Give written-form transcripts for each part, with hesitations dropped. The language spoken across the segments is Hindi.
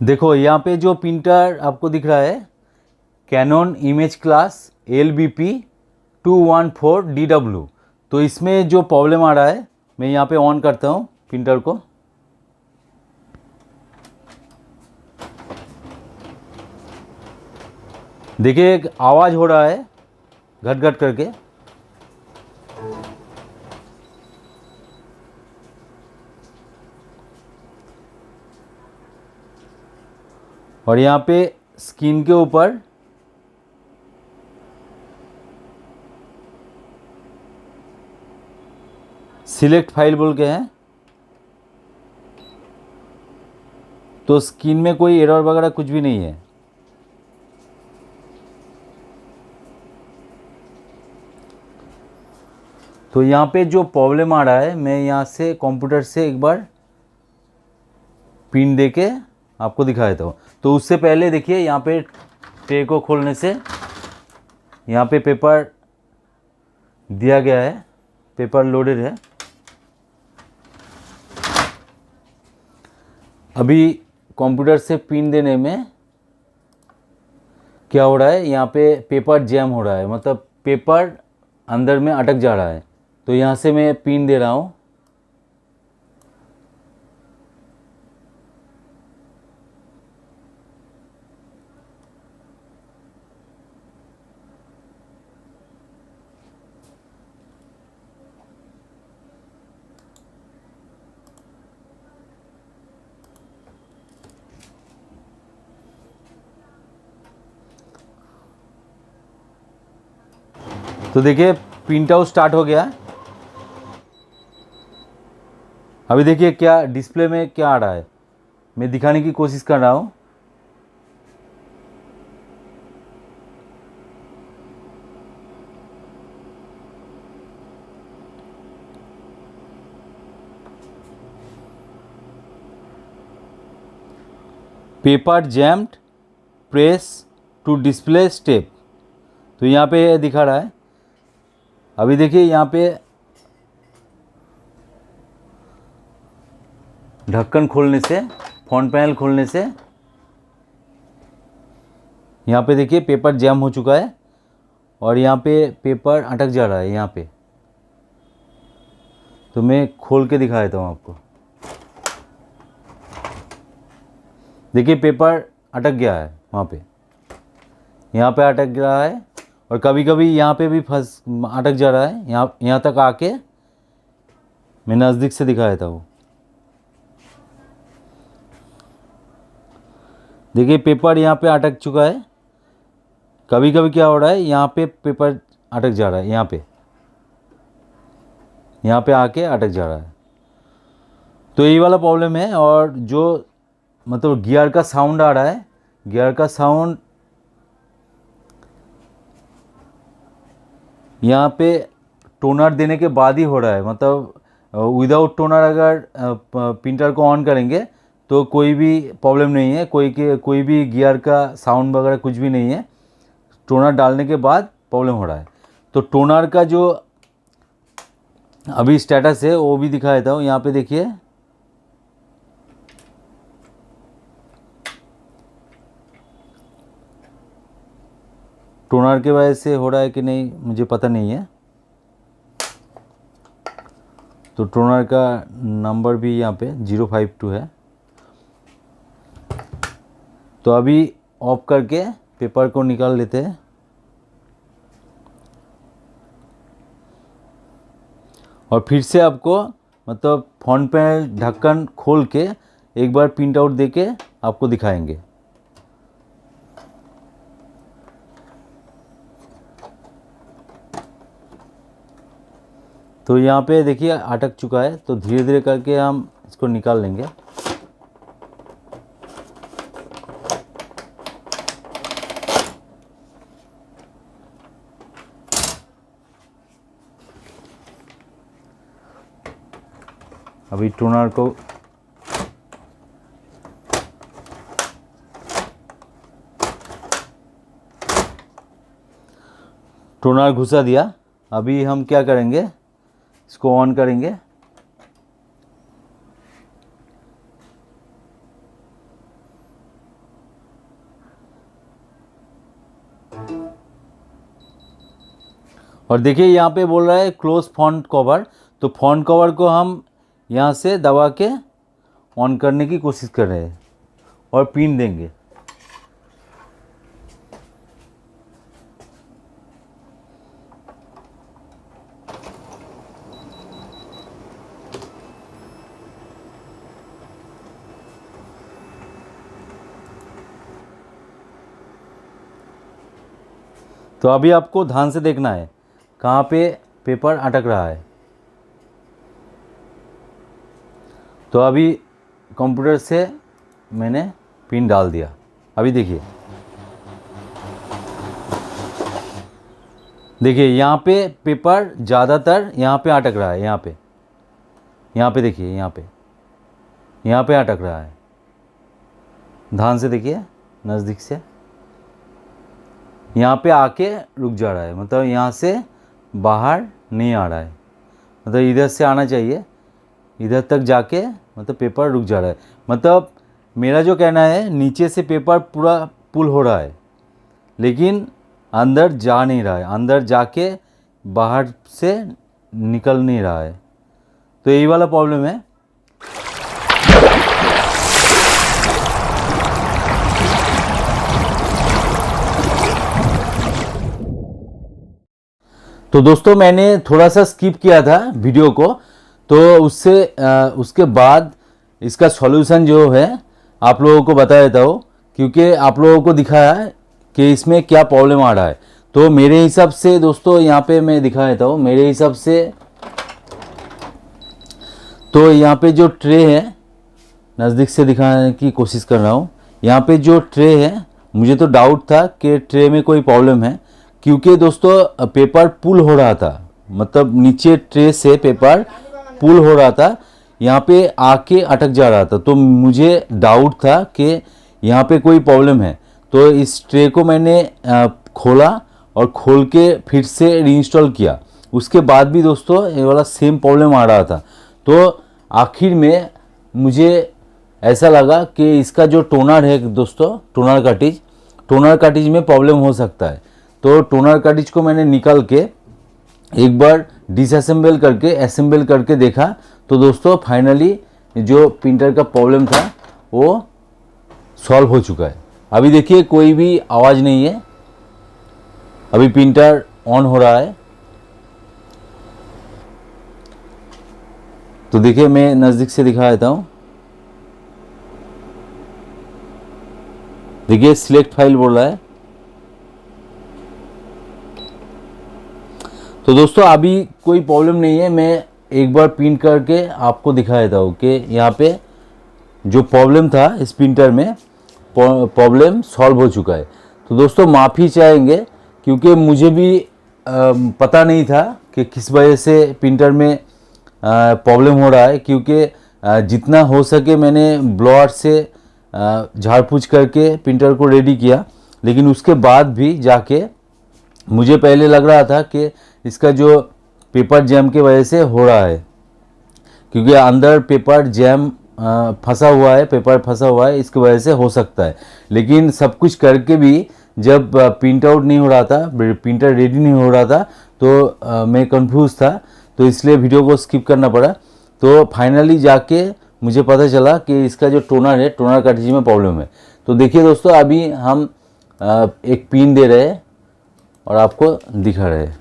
देखो यहाँ पे जो प्रिंटर आपको दिख रहा है कैनन इमेज क्लास LBP214DW। तो इसमें जो प्रॉब्लम आ रहा है, मैं यहाँ पे ऑन करता हूँ प्रिंटर को। देखिए एक आवाज़ हो रहा है घट घट करके। और यहाँ पे स्क्रीन के ऊपर सिलेक्ट फाइल बोल के हैं, तो स्क्रीन में कोई एरर वगैरह कुछ भी नहीं है। तो यहाँ पे जो प्रॉब्लम आ रहा है, मैं यहाँ से कंप्यूटर से एक बार प्रिंट देके आपको दिखा देता हूँ। तो उससे पहले देखिए यहाँ पे ट्रे को खोलने से यहाँ पे पेपर दिया गया है, पेपर लोडेड है। अभी कंप्यूटर से प्रिंट देने में क्या हो रहा है, यहाँ पे पेपर जैम हो रहा है, मतलब पेपर अंदर में अटक जा रहा है। तो यहाँ से मैं प्रिंट दे रहा हूँ। तो देखिए प्रिंट आउट स्टार्ट हो गया। अभी देखिए क्या डिस्प्ले में क्या आ रहा है, मैं दिखाने की कोशिश कर रहा हूँ। Paper jammed, press to display step, तो यहाँ पे दिखा रहा है। अभी देखिए यहाँ पे ढक्कन खोलने से, फ्रंट पैनल खोलने से यहाँ पे देखिए पेपर जैम हो चुका है और यहाँ पे पेपर अटक जा रहा है यहाँ पे। तो मैं खोल के दिखा देता हूँ आपको। देखिए पेपर अटक गया है वहाँ पे, यहाँ पे अटक रहा है और कभी कभी यहाँ पे भी अटक जा रहा है। यहाँ तक आके मैं नज़दीक से दिखा देता हूँ। देखिए पेपर यहाँ पे अटक चुका है। कभी कभी क्या हो रहा है, यहाँ पे पेपर अटक जा रहा है, यहाँ पे आके अटक जा रहा है। तो यही वाला प्रॉब्लम है। और जो मतलब गियर का साउंड आ रहा है, गियर का साउंड यहाँ पे टोनर देने के बाद ही हो रहा है। मतलब विदाउट टोनर अगर प्रिंटर को ऑन करेंगे तो कोई भी प्रॉब्लम नहीं है, कोई भी गियर का साउंड वगैरह कुछ भी नहीं है। टोनर डालने के बाद प्रॉब्लम हो रहा है। तो टोनर का जो अभी स्टेटस है वो भी दिखा देता हूँ। यहाँ पे देखिए टोनर के वजह से हो रहा है कि नहीं मुझे पता नहीं है। तो टोनर का नंबर भी यहाँ पे 052 है। तो अभी ऑफ करके पेपर को निकाल लेते हैं। और फिर से आपको मतलब फ़ोन पे ढक्कन खोल के एक बार प्रिंट आउट देके आपको दिखाएंगे। तो यहाँ पे देखिए अटक चुका है, तो धीरे धीरे करके हम इसको निकाल लेंगे। अभी टोनर को घुसा दिया। अभी हम क्या करेंगे, इसको ऑन करेंगे। और देखिए यहाँ पे बोल रहा है क्लोज फ्रंट कवर, तो फ्रंट कवर को हम यहाँ से दबा के ऑन करने की कोशिश कर रहे हैं और पिन देंगे। तो अभी आपको ध्यान से देखना है कहाँ पे पेपर अटक रहा है। तो अभी कंप्यूटर से मैंने पिन डाल दिया। अभी देखिए यहाँ पे पेपर ज़्यादातर यहाँ पे अटक रहा है। यहाँ पे देखिए यहाँ पे अटक रहा है। ध्यान से देखिए नज़दीक से, यहाँ पे आके रुक जा रहा है, मतलब यहाँ से बाहर नहीं आ रहा है, मतलब इधर से आना चाहिए, इधर तक जाके मतलब पेपर रुक जा रहा है। मतलब मेरा जो कहना है नीचे से पेपर पूरा पुल हो रहा है लेकिन अंदर जा नहीं रहा है, अंदर जाके बाहर से निकल नहीं रहा है, तो यही वाला प्रॉब्लम है। तो दोस्तों मैंने थोड़ा सा स्किप किया था वीडियो को, तो उसके बाद इसका सॉल्यूशन जो है आप लोगों को बता देता हूँ, क्योंकि आप लोगों को दिखाया है कि इसमें क्या प्रॉब्लम आ रहा है। तो मेरे हिसाब से दोस्तों यहाँ पे मैं दिखा देता हूँ। मेरे हिसाब से तो यहाँ पे जो ट्रे है, नज़दीक से दिखाने की कोशिश कर रहा हूँ। यहाँ पे जो ट्रे है, मुझे तो डाउट था कि ट्रे में कोई प्रॉब्लम है, क्योंकि दोस्तों पेपर पुल हो रहा था, मतलब नीचे ट्रे से पेपर पुल हो रहा था, यहाँ पे आके अटक जा रहा था। तो मुझे डाउट था कि यहाँ पे कोई प्रॉब्लम है। तो इस ट्रे को मैंने खोला और खोल के फिर से रीइंस्टॉल किया। उसके बाद भी दोस्तों ये वाला सेम प्रॉब्लम आ रहा था। तो आखिर में मुझे ऐसा लगा कि इसका जो टोनर है दोस्तों, टोनर कार्टिज में प्रॉब्लम हो सकता है। तो टोनर कार्टिज को मैंने निकाल के एक बार डिसअसेंबल करके असेंबल करके देखा, तो दोस्तों फाइनली जो प्रिंटर का प्रॉब्लम था वो सॉल्व हो चुका है। अभी देखिए कोई भी आवाज़ नहीं है, अभी प्रिंटर ऑन हो रहा है। तो देखिए मैं नज़दीक से दिखा देता हूँ। देखिए सिलेक्ट फाइल बोल रहा है। तो दोस्तों अभी कोई प्रॉब्लम नहीं है। मैं एक बार प्रिंट करके आपको दिखा देता हूँ कि यहाँ पे जो प्रॉब्लम था इस प्रिंटर में, प्रॉब्लम सॉल्व हो चुका है। तो दोस्तों माफ़ी चाहेंगे, क्योंकि मुझे भी पता नहीं था कि किस वजह से प्रिंटर में प्रॉब्लम हो रहा है, क्योंकि जितना हो सके मैंने ब्लोअर से झाड़ फूँच करके प्रिंटर को रेडी किया, लेकिन उसके बाद भी जाके मुझे पहले लग रहा था कि इसका जो पेपर जैम की वजह से हो रहा है, क्योंकि अंदर पेपर जैम फंसा हुआ है, पेपर फंसा हुआ है, इसकी वजह से हो सकता है। लेकिन सब कुछ करके भी जब प्रिंट आउट नहीं हो रहा था, प्रिंटर रेडी नहीं हो रहा था, तो मैं कंफ्यूज था, तो इसलिए वीडियो को स्किप करना पड़ा। तो फाइनली जाके मुझे पता चला कि इसका जो टोनर है, टोनर कार्ट्रिज में प्रॉब्लम है। तो देखिए दोस्तों अभी हम एक पिन दे रहे हैं और आपको दिखा रहे हैं।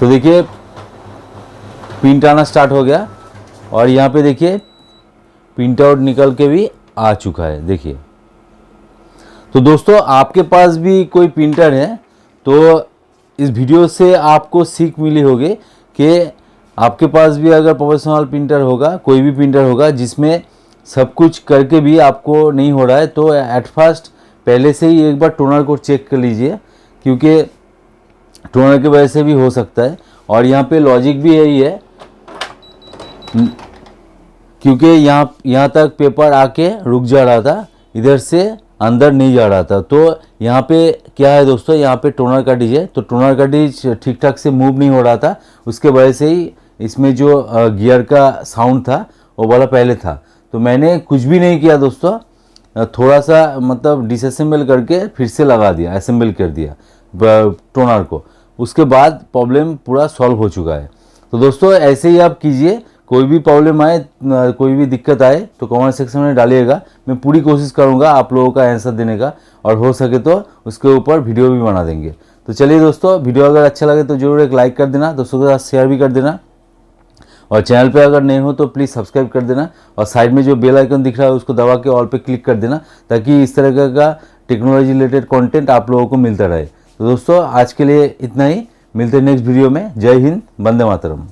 तो देखिए प्रिंट आना स्टार्ट हो गया और यहाँ पे देखिए प्रिंट आउट निकल के भी आ चुका है। देखिए तो दोस्तों आपके पास भी कोई प्रिंटर है तो इस वीडियो से आपको सीख मिली होगी कि आपके पास भी अगर प्रोफेशनल प्रिंटर होगा, कोई भी प्रिंटर होगा जिसमें सब कुछ करके भी आपको नहीं हो रहा है, तो एट फर्स्ट पहले से ही एक बार टोनर को चेक कर लीजिए, क्योंकि टोनर की वजह से भी हो सकता है। और यहाँ पे लॉजिक भी यही है, क्योंकि यहाँ तक पेपर आके रुक जा रहा था, इधर से अंदर नहीं जा रहा था। तो यहाँ पे क्या है दोस्तों, यहाँ पे टोनर कार्ट्रिज है, तो टोनर कार्ट्रिज ठीक ठाक से मूव नहीं हो रहा था, उसके वजह से ही इसमें जो गियर का साउंड था वो वाला पहले था। तो मैंने कुछ भी नहीं किया दोस्तों, थोड़ा सा मतलब डिसअसेंबल करके फिर से लगा दिया, असेंबल कर दिया टोनर को, उसके बाद प्रॉब्लम पूरा सॉल्व हो चुका है। तो दोस्तों ऐसे ही आप कीजिए, कोई भी प्रॉब्लम आए, कोई भी दिक्कत आए तो कमेंट सेक्शन में डालिएगा, मैं पूरी कोशिश करूँगा आप लोगों का आंसर देने का, और हो सके तो उसके ऊपर वीडियो भी बना देंगे। तो चलिए दोस्तों, वीडियो अगर अच्छा लगे तो ज़रूर एक लाइक कर देना, दोस्तों के साथ शेयर भी कर देना, और चैनल पे अगर नहीं हो तो प्लीज़ सब्सक्राइब कर देना, और साइड में जो बेल आइकन दिख रहा है उसको दबा के ऑल पे क्लिक कर देना, ताकि इस तरह का टेक्नोलॉजी रिलेटेड कंटेंट आप लोगों को मिलता रहे। तो दोस्तों आज के लिए इतना ही, मिलते हैं नेक्स्ट वीडियो में। जय हिंद, वंदे मातरम।